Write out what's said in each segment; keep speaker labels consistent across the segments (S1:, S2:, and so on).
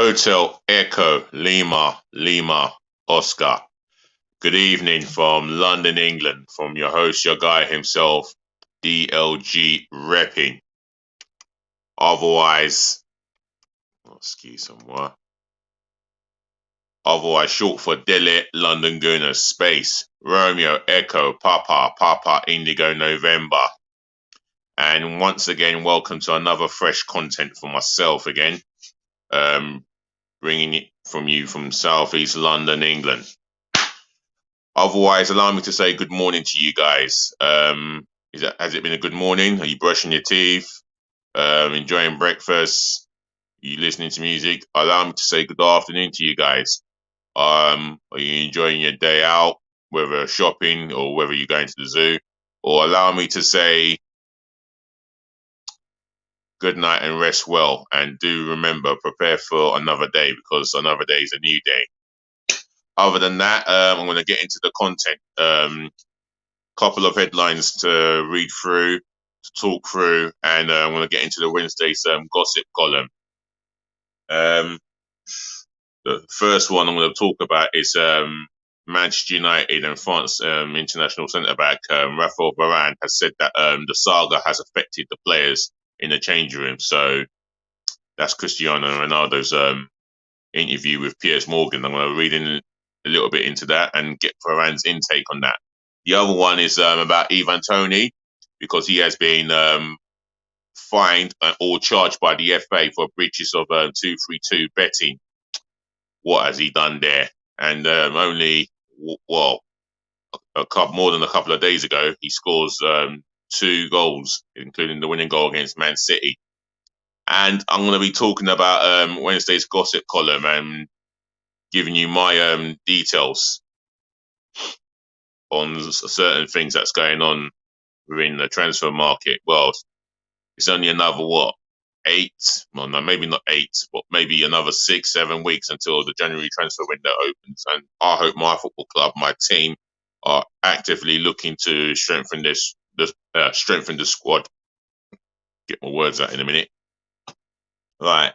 S1: Hotel Echo Lima Lima Oscar. Good evening from London, England, from your host, your guy himself, DLG repping. Otherwise, excuse some more. Otherwise, short for Delhi, London Gooner Space, Romeo Echo Papa Papa Indigo November. And once again, welcome to another fresh content for myself again. Bringing it from you from Southeast London, England. Otherwise, allow me to say good morning to you guys. Has it been a good morning? Are you brushing your teeth? Enjoying breakfast? Are you listening to music? Allow me to say good afternoon to you guys. Are you enjoying your day out, whether shopping or whether you're going to the zoo? Or allow me to say good night and rest well. And do remember, prepare for another day, because another day is a new day. Other than that, I'm going to get into the content. Couple of headlines to read through, to talk through, and I'm going to get into the Wednesday's gossip column. The first one I'm going to talk about is Manchester United and France international centre-back Raphael Varane has said that the saga has affected the players in the changing room. So that's Cristiano Ronaldo's interview with Piers Morgan. I'm going to read in a little bit into that and get Varane's intake on that. The other one is about Ivan Toney, because he has been fined or charged by the FA for breaches of 232 betting. What has he done there? And only, more than a couple of days ago, he scores 2 goals, including the winning goal against Man City. And I'm going to be talking about Wednesday's gossip column and giving you my details on certain things that's going on within the transfer market. Well, it's only another, 8? Well, no, maybe not 8, but maybe another 6, 7 weeks until the January transfer window opens. And I hope my football club, my team, are actively looking to strengthen the squad. Get my words out in a minute. Right.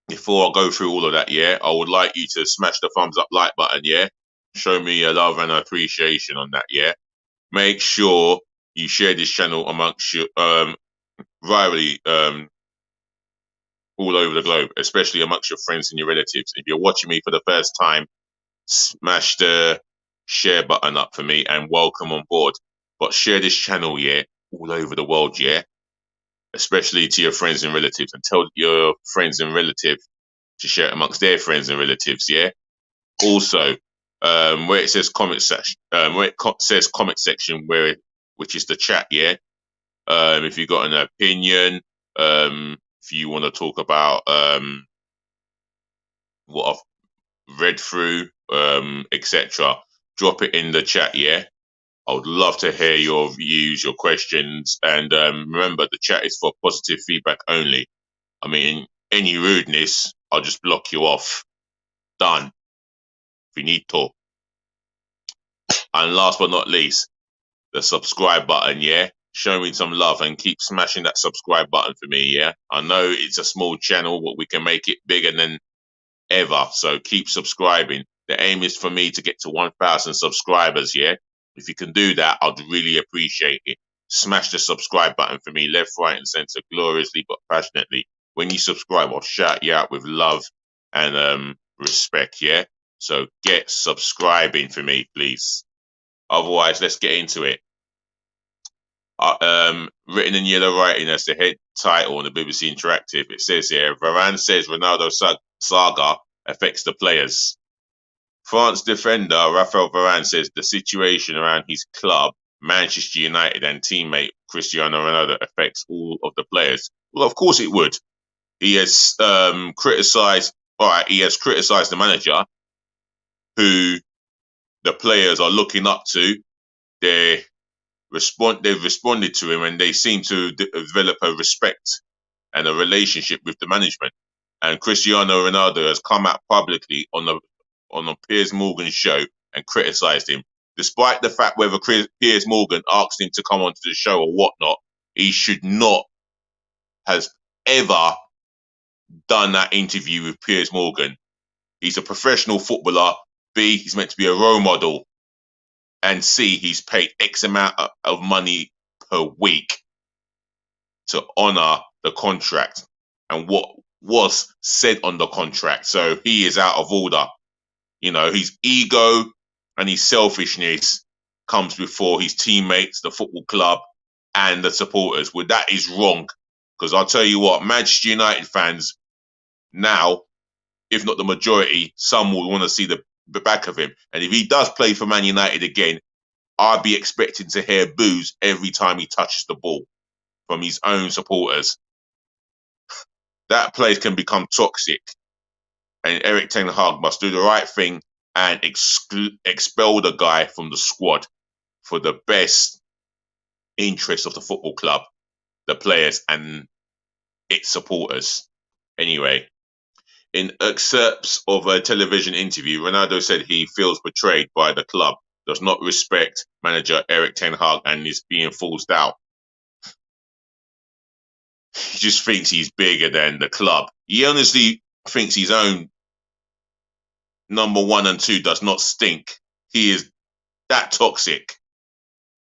S1: Before I go through all of that, I would like you to smash the thumbs up like button, Show me your love and appreciation on that, Make sure you share this channel amongst your virally all over the globe, especially amongst your friends and your relatives. If you're watching me for the first time, smash the share button up for me and welcome on board. But share this channel, all over the world, especially to your friends and relatives, and tell your friends and relatives to share it amongst their friends and relatives, Also, where it says comment section, which is the chat, if you got an opinion, if you want to talk about what I've read through, etc., drop it in the chat, I would love to hear your views, your questions, and remember, the chat is for positive feedback only. I mean, any rudeness, I'll just block you off. Done. Finito. And last but not least, the subscribe button, Show me some love and keep smashing that subscribe button for me, I know it's a small channel, but we can make it bigger than ever. So keep subscribing. The aim is for me to get to 1,000 subscribers, If you can do that, I'd really appreciate it. Smash the subscribe button for me, left, right, and centre, gloriously but passionately. When you subscribe, I'll shout you out with love and respect, So get subscribing for me, please. Otherwise, let's get into it. Written in yellow writing as the head title on the BBC Interactive, it says here, Varane says Ronaldo saga affects the players. France defender Raphael Varane says the situation around his club, Manchester United, and teammate Cristiano Ronaldo affects all of the players. Well, of course it would. He has criticised the manager, who the players are looking up to. They've responded to him, and they seem to develop a respect and a relationship with the management. And Cristiano Ronaldo has come out publicly on the Piers Morgan show and criticised him, despite the fact whether Piers Morgan asked him to come onto the show or whatnot. He should not have ever done that interview with Piers Morgan. He's a professional footballer. B, he's meant to be a role model. And C, he's paid X amount of money per week to honour the contract and what was said on the contract. So he is out of order. His ego and his selfishness comes before his teammates, the football club, and the supporters. Well, that is wrong. Because I'll tell you what, Manchester United fans now, if not the majority, some will want to see the back of him. And if he does play for Man United again, I'd be expecting to hear boos every time he touches the ball from his own supporters. That place can become toxic. And Eric Ten Hag must do the right thing and expel the guy from the squad for the best interest of the football club, the players, and its supporters. Anyway, in excerpts of a television interview, Ronaldo said he feels betrayed by the club, does not respect manager Eric Ten Hag, and is being forced out. He just thinks he's bigger than the club. He honestly thinks his own number 1 and 2 does not stink. He is that toxic.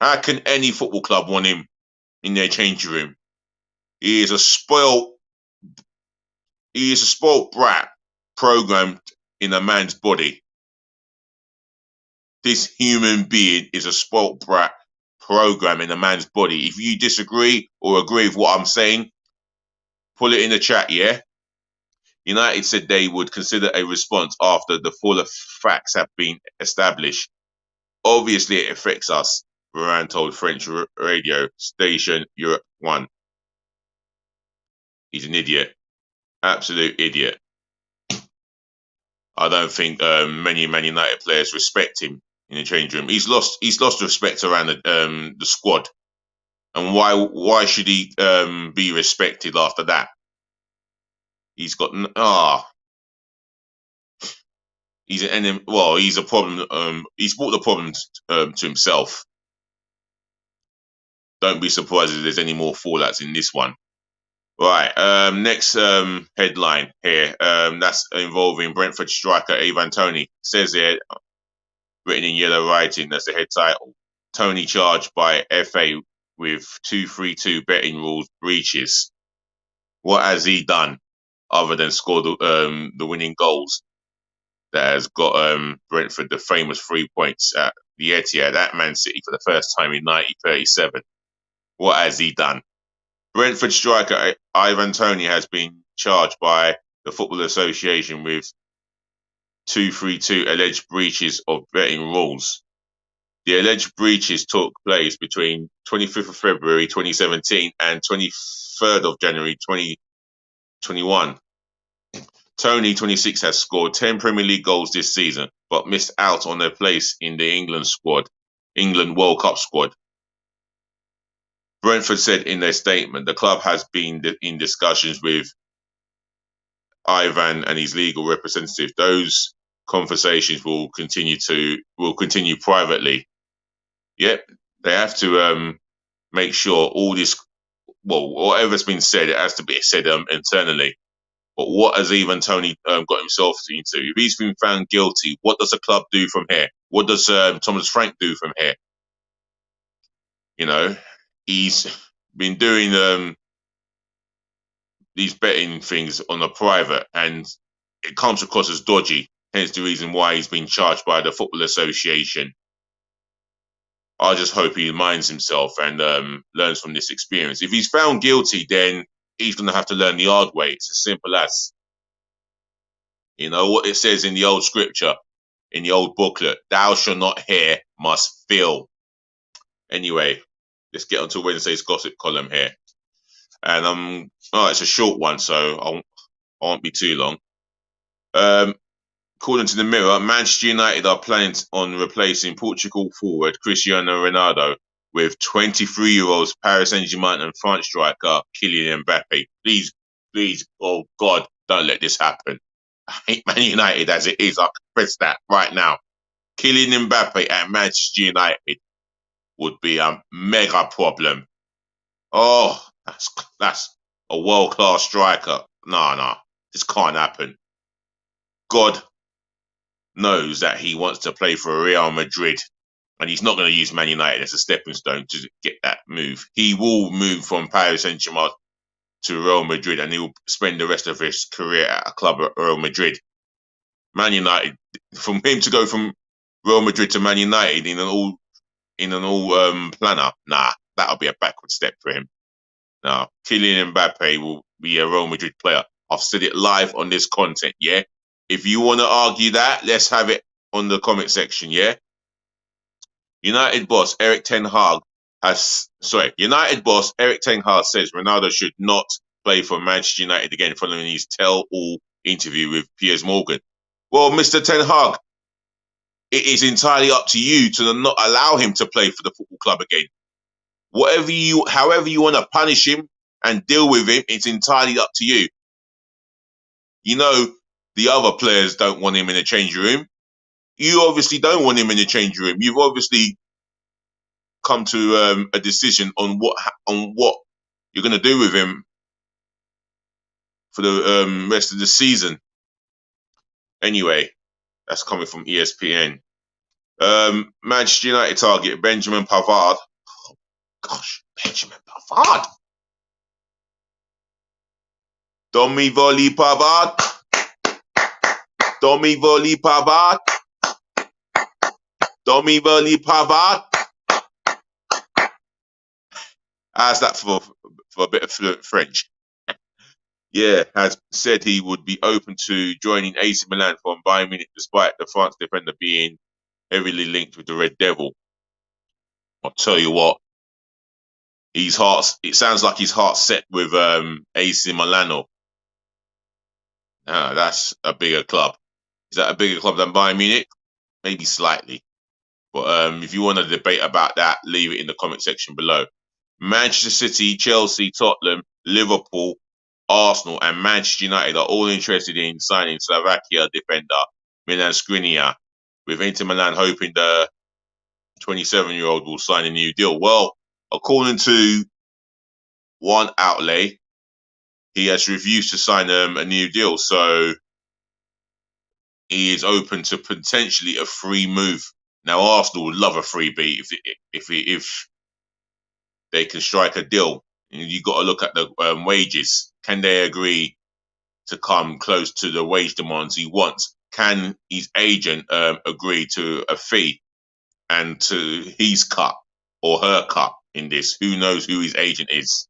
S1: How can any football club want him in their changing room? He is a spoiled brat programmed in a man's body. This human being is a spoiled brat programmed in a man's body. If you disagree or agree with what I'm saying, put it in the chat, yeah? United said they would consider a response after the fuller facts have been established. Obviously, it affects us, Varane told French radio station Europe 1. He's an idiot. Absolute idiot. I don't think many Man United players respect him in the changing room. He's lost respect around the squad. And why should he be respected after that? He's got he's an enemy. Well, he's a problem. He's brought the problem to himself. Don't be surprised if there's any more fallouts in this one. Right. Next headline here. That's involving Brentford striker Ivan Toney. Says here, written in yellow writing, that's the head title. Toney charged by FA with 232 betting rules breaches. What has he done other than score the winning goals that has got Brentford the famous 3 points at the Etihad at Man City for the first time in 1937? What has he done? Brentford striker Ivan Toney has been charged by the Football Association with 232 alleged breaches of betting rules. The alleged breaches took place between 25th of February 2017 and 23rd of January 2021. Toney, 26, has scored 10 Premier League goals this season, but missed out on a place in the England World Cup squad. Brentford said in their statement, the club has been in discussions with Ivan and his legal representative. Those conversations will continue privately. Yep, they have to make sure all this, whatever's been said, it has to be said internally. But what has Ivan Toney got himself into? If he's been found guilty, what does the club do from here? What does Thomas Frank do from here? He's been doing these betting things on a private, and it comes across as dodgy. Hence the reason why he's been charged by the Football Association. I just hope he minds himself and learns from this experience. If he's found guilty, then he's going to have to learn the hard way. It's as simple as, what it says in the old scripture, in the old booklet, thou shalt not hear, must feel. Anyway, let's get on to Wednesday's gossip column here. And it's a short one, so I won't be too long. According to the Mirror, Manchester United are planning on replacing Portugal forward Cristiano Ronaldo with 23-year-old Paris Saint-Germain and France striker Kylian Mbappe. Please, oh God, don't let this happen. I hate Man United as it is. I confess that right now. Kylian Mbappe at Manchester United would be a mega problem. Oh, that's a world-class striker. No. This can't happen. God knows that he wants to play for Real Madrid, and he's not going to use Man United as a stepping stone to get that move. He will move from Paris Saint-Germain to Real Madrid, and he will spend the rest of his career at a club at Real Madrid. Man United, from him to go from Real Madrid to Man United in an all planner, nah, that'll be a backward step for him. Now, Kylian Mbappe will be a Real Madrid player. I've said it live on this content, yeah? If you want to argue that, let's have it on the comment section, yeah? United boss Eric Ten Hag says Ronaldo should not play for Manchester United again following his tell-all interview with Piers Morgan. Well, Mr. Ten Hag, it is entirely up to you to not allow him to play for the football club again. However you want to punish him and deal with him, it's entirely up to you. You know, the other players don't want him in the changing room. You obviously don't want him in the changing room. You've obviously come to a decision on what you're going to do with him for the rest of the season. Anyway, that's coming from ESPN. Manchester United target Benjamin Pavard. Oh, gosh, Benjamin Pavard. Domi Voli Pavard. Domi Voli Pavard. Domi Voli Pavard. How's that for a bit of fluent French? Yeah, has said he would be open to joining AC Milan from Bayern Munich despite the France defender being heavily linked with the Red Devil. I'll tell you what, it sounds like his heart's set with AC Milano. That's a bigger club. Is that a bigger club than Bayern Munich? Maybe slightly. But if you want to debate about that, leave it in the comment section below. Manchester City, Chelsea, Tottenham, Liverpool, Arsenal and Manchester United are all interested in signing Slovakia defender Milan Skriniar, with Inter Milan hoping the 27-year-old will sign a new deal. Well, according to one outlet, he has refused to sign a new deal, so he is open to potentially a free move. Now, Arsenal would love a freebie if they can strike a deal. You got to look at the wages. Can they agree to come close to the wage demands he wants? Can his agent agree to a fee and to his cut or her cut in this? Who knows who his agent is?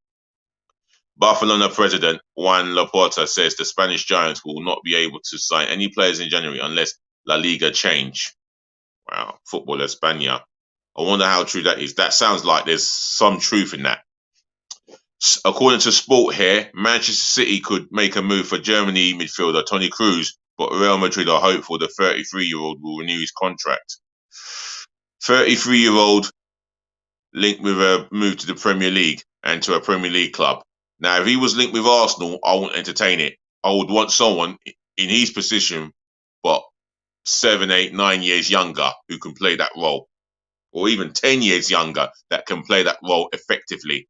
S1: Barcelona president Juan Laporta says the Spanish Giants will not be able to sign any players in January unless La Liga change. Wow, Football España. I wonder how true that is. That sounds like there's some truth in that. According to Sport here, Manchester City could make a move for Germany midfielder Toni Kroos, but Real Madrid are hopeful the 33-year-old will renew his contract. 33-year-old linked with a move to the Premier League and to a Premier League club. Now, if he was linked with Arsenal, I wouldn't entertain it. I would want someone in his position, but 7, 8, 9 years younger who can play that role, or even 10 years younger that can play that role effectively.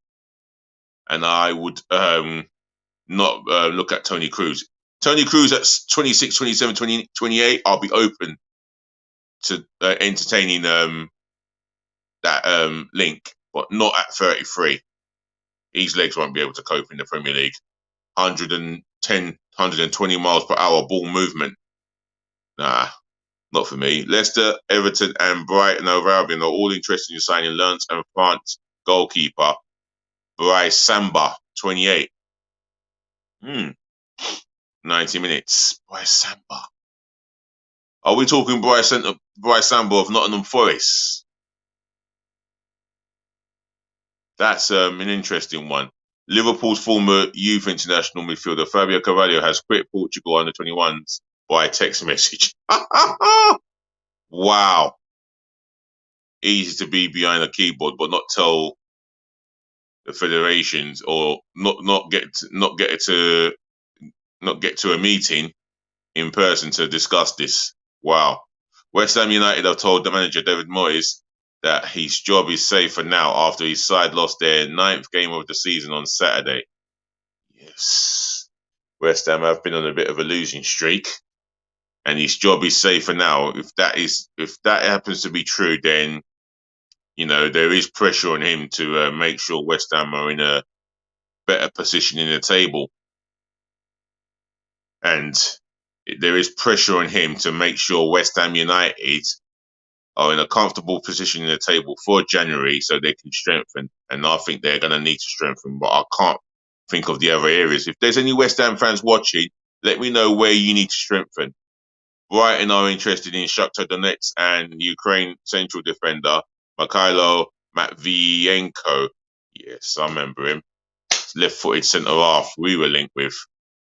S1: And I would not look at Toni Kroos. Toni Kroos at 26, 27, 28, I'll be open to entertaining that link, but not at 33. His legs won't be able to cope in the Premier League. 110, 120 miles per hour ball movement. Nah, not for me. Leicester, Everton and Brighton and Albion are all interested in signing Lens and France goalkeeper Bryce Samba, 28. 90 minutes. Bryce Samba. Are we talking Bryce Samba of Nottingham Forest? That's an interesting one. Liverpool's former youth international midfielder Fabio Carvalho has quit Portugal under 21s by text message. Wow. Easy to be behind a keyboard, but not tell the federations or not get to a meeting in person to discuss this. Wow. West Ham United have told the manager David Moyes that his job is safe for now after his side lost their 9th game of the season on Saturday. Yes. West Ham have been on a bit of a losing streak, and his job is safe for now. If that happens to be true, then there is pressure on him to make sure West Ham are in a better position in the table, and there is pressure on him to make sure West Ham United are in a comfortable position in the table for January so they can strengthen. And I think they're going to need to strengthen, but I can't think of the other areas. If there's any West Ham fans watching, let me know where you need to strengthen. Brighton are interested in Shakhtar Donetsk and Ukraine central defender Mikhailo Matvienko. Yes, I remember him. Left-footed centre half we were linked with,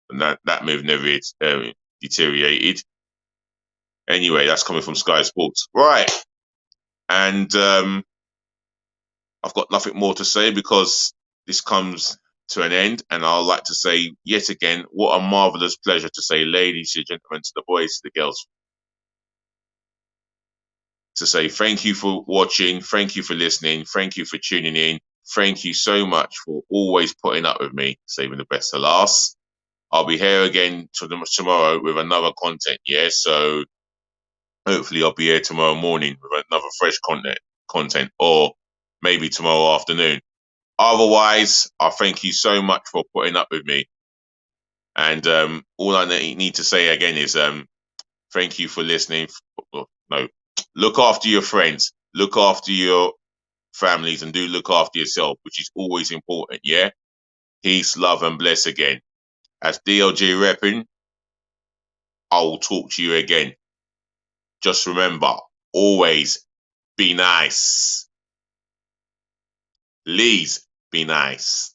S1: and that move never deteriorated. Anyway, that's coming from Sky Sports. Right. And I've got nothing more to say because this comes to an end. And I'd like to say yet again, what a marvellous pleasure to say, ladies and gentlemen, to the boys, to the girls, to say thank you for watching, thank you for listening, thank you for tuning in. Thank you so much for always putting up with me, saving the best to last. I'll be here again tomorrow with another content, yeah? So hopefully I'll be here tomorrow morning with another fresh content, or maybe tomorrow afternoon. Otherwise, I thank you so much for putting up with me. And all I need to say again is thank you for listening. No, look after your friends, look after your families, and do look after yourself, which is always important, yeah? Peace, love, and bless again. As DLG repping, I will talk to you again. Just remember, always be nice. Please be nice.